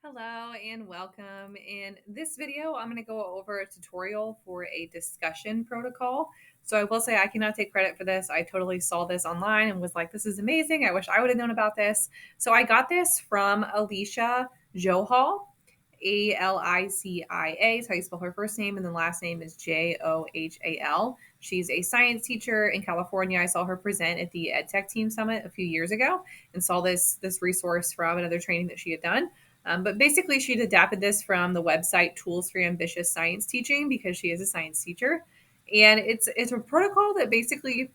Hello and welcome. In this video, I'm going to go over a tutorial for a discussion protocol. So I will say I cannot take credit for this. I totally saw this online and was like, this is amazing. I wish I would have known about this. So I got this from Alicia Johal, Alicia. Is how you spell her first name, and the last name is Johal. She's a science teacher in California. I saw her present at the EdTech Team Summit a few years ago and saw this resource from another training that she had done. But basically, she'd adapted this from the website Tools for Ambitious Science Teaching because she is a science teacher. And it's a protocol that basically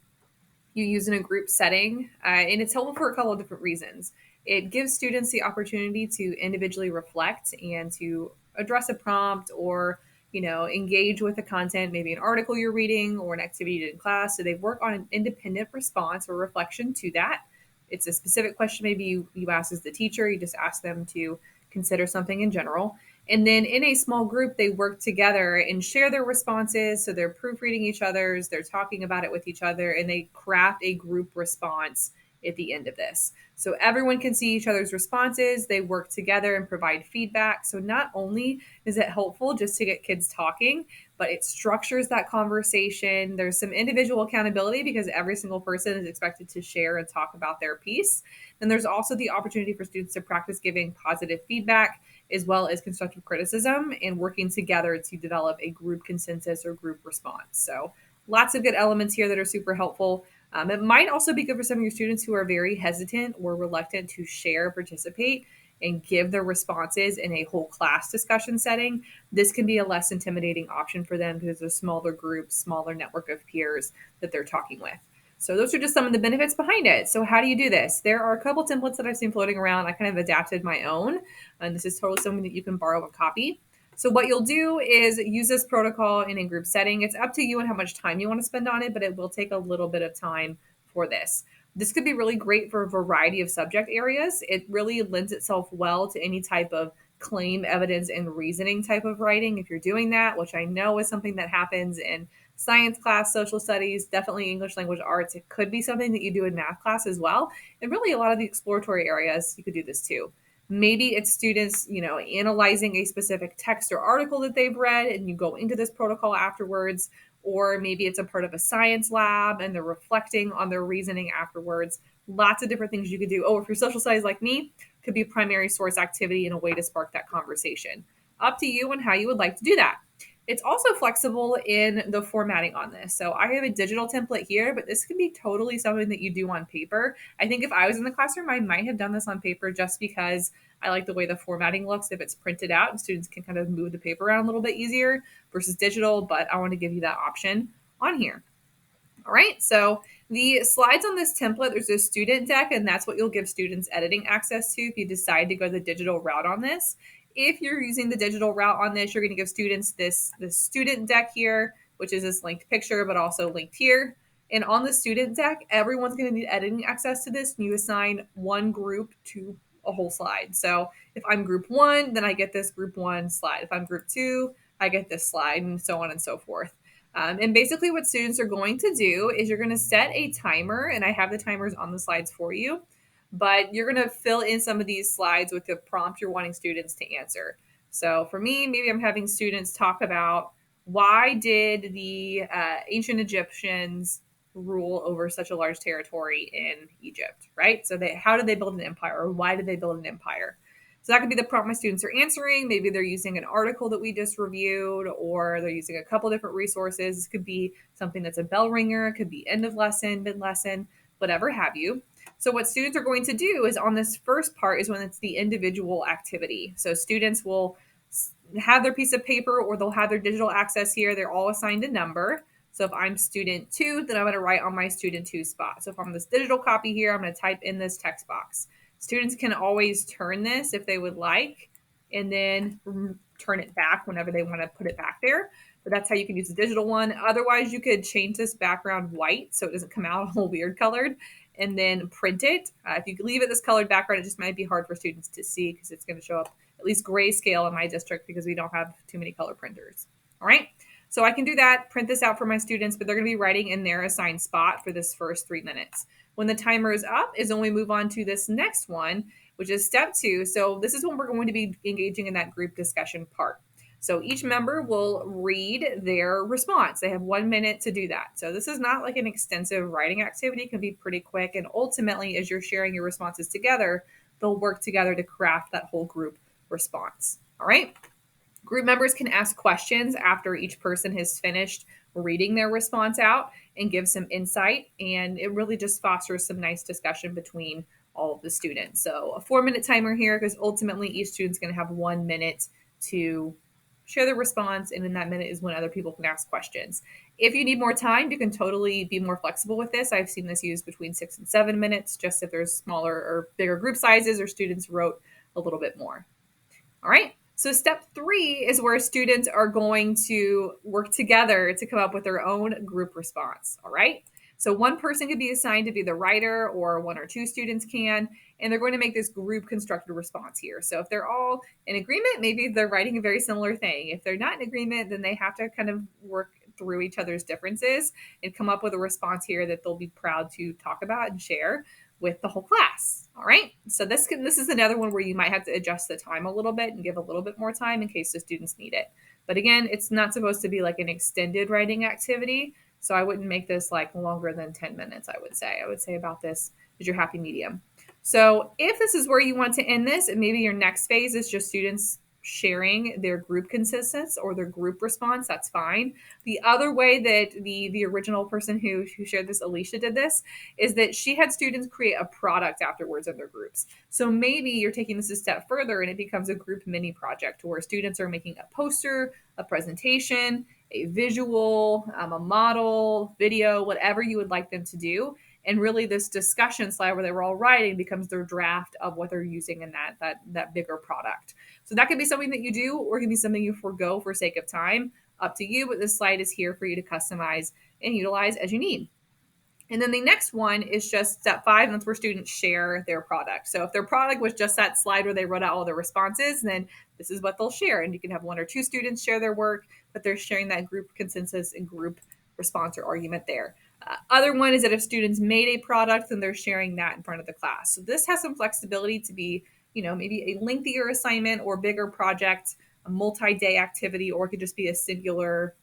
you use in a group setting, and it's helpful for a couple of different reasons. It gives students the opportunity to individually reflect and to address a prompt or engage with the content, maybe an article you're reading or an activity you did in class. So they work on an independent response or reflection to that. It's a specific question maybe you ask as the teacher. You just ask them to consider something in general. And then in a small group, they work together and share their responses. So they're proofreading each other's, they're talking about it with each other, and they craft a group response at the end of this. So everyone can see each other's responses. They work together and provide feedback. So not only is it helpful just to get kids talking, but it structures that conversation. There's some individual accountability because every single person is expected to share and talk about their piece. Then there's also the opportunity for students to practice giving positive feedback as well as constructive criticism and working together to develop a group consensus or group response. So lots of good elements here that are super helpful. It might also be good for some of your students who are very hesitant or reluctant to share, participate, and give their responses in a whole class discussion setting. This can be a less intimidating option for them because there's a smaller group, smaller network of peers that they're talking with. So those are just some of the benefits behind it. So how do you do this? There are a couple templates that I've seen floating around. I kind of adapted my own, and this is totally something that you can borrow and copy. So what you'll do is use this protocol in a group setting. It's up to you and how much time you want to spend on it, but it will take a little bit of time for this. This could be really great for a variety of subject areas. It really lends itself well to any type of claim, evidence, and reasoning type of writing. If you're doing that, which I know is something that happens in science class, social studies, definitely English language arts. It could be something that you do in math class as well. And really a lot of the exploratory areas, you could do this too. Maybe it's students, analyzing a specific text or article that they've read and you go into this protocol afterwards. Or maybe it's a part of a science lab and they're reflecting on their reasoning afterwards. Lots of different things you could do. Oh, if you're social studies like me, could be a primary source activity and a way to spark that conversation. Up to you on how you would like to do that. It's also flexible in the formatting on this. So I have a digital template here, but this can be totally something that you do on paper. I think if I was in the classroom, I might have done this on paper just because I like the way the formatting looks if it's printed out and students can kind of move the paper around a little bit easier versus digital, but I want to give you that option on here. All right, so the slides on this template, there's a student deck, and that's what you'll give students editing access to if you decide to go the digital route on this. If you're using the digital route on this, you're going to give students this student deck here, which is this linked picture, but also linked here. And on the student deck, everyone's going to need editing access to this, and you assign one group to a whole slide. So if I'm group one, then I get this group one slide. If I'm group two, I get this slide, and so on and so forth. And basically what students are going to do is you're going to set a timer, and I have the timers on the slides for you, but you're going to fill in some of these slides with the prompt you're wanting students to answer. So for me, maybe I'm having students talk about why did the ancient Egyptians rule over such a large territory in Egypt, right? So how did they build an empire, or why did they build an empire? So that could be the prompt my students are answering. Maybe they're using an article that we just reviewed, or they're using a couple different resources. This could be something that's a bell ringer. It could be end of lesson, mid lesson, whatever have you. So what students are going to do is on this first part is when it's the individual activity. So students will have their piece of paper or they'll have their digital access here. They're all assigned a number. So if I'm student 2, then I'm going to write on my student 2 spot. So if I'm this digital copy here, I'm going to type in this text box. Students can always turn this if they would like, and then turn it back whenever they want to put it back there. But that's how you can use the digital one. Otherwise, you could change this background white so it doesn't come out all weird colored, and then print it. If you leave it this colored background, it just might be hard for students to see because it's going to show up at least grayscale in my district because we don't have too many color printers. All right. So I can do that, print this out for my students, but they're going to be writing in their assigned spot for this first 3 minutes. When the timer is up is when we move on to this next one, which is step 2. So this is when we're going to be engaging in that group discussion part. So each member will read their response. They have 1 minute to do that. So this is not like an extensive writing activity. It can be pretty quick. And ultimately, as you're sharing your responses together, they'll work together to craft that whole group response. All right. Group members can ask questions after each person has finished reading their response out and give some insight. And it really just fosters some nice discussion between all of the students. So a 4-minute timer here, because ultimately each student's going to have 1 minute to share their response. And in that minute is when other people can ask questions. If you need more time, you can totally be more flexible with this. I've seen this used between 6 and 7 minutes, just if there's smaller or bigger group sizes or students wrote a little bit more. All right. So step 3 is where students are going to work together to come up with their own group response. All right. So one person could be assigned to be the writer, or 1 or 2 students can, and they're going to make this group constructed response here. So if they're all in agreement, maybe they're writing a very similar thing. If they're not in agreement, then they have to kind of work through each other's differences and come up with a response here that they'll be proud to talk about and share with the whole class. All right. So this is another one where you might have to adjust the time a little bit and give a little bit more time in case the students need it. But again, it's not supposed to be like an extended writing activity. So I wouldn't make this like longer than 10 minutes, I would say about this is your happy medium. So if this is where you want to end this, and maybe your next phase is just students sharing their group consensus or their group response, that's fine. The other way that the original person who shared this, Alicia, did this, is that she had students create a product afterwards in their groups. So maybe you're taking this a step further and it becomes a group mini project where students are making a poster, a presentation, a visual, a model, video, whatever you would like them to do. And really this discussion slide where they were all writing becomes their draft of what they're using in that bigger product. So that could be something that you do, or it can be something you forego for sake of time. Up to you, but this slide is here for you to customize and utilize as you need. And then the next one is just step 5, and that's where students share their product. So if their product was just that slide where they wrote out all their responses, then this is what they'll share. And you can have 1 or 2 students share their work, but they're sharing that group consensus and group response or argument there. Other one is that if students made a product, then they're sharing that in front of the class. So this has some flexibility to be, maybe a lengthier assignment or bigger project, a multi-day activity, or it could just be a singular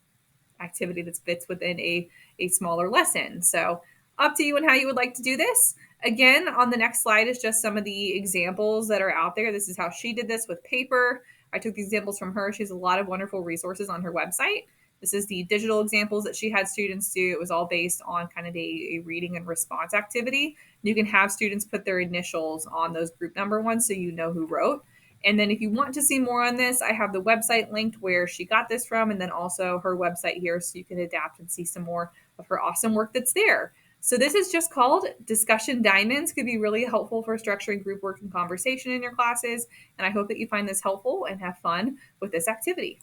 activity that fits within a smaller lesson. So up to you and how you would like to do this. Again, on the next slide is just some of the examples that are out there. This is how she did this with paper. I took the examples from her. She has a lot of wonderful resources on her website. This is the digital examples that she had students do. It was all based on kind of a reading and response activity. You can have students put their initials on those group number ones so you know who wrote. And then if you want to see more on this, I have the website linked where she got this from, and then also her website here so you can adapt and see some more of her awesome work that's there. So this is just called Discussion Diamonds. Could be really helpful for structuring group work and conversation in your classes. And I hope that you find this helpful and have fun with this activity.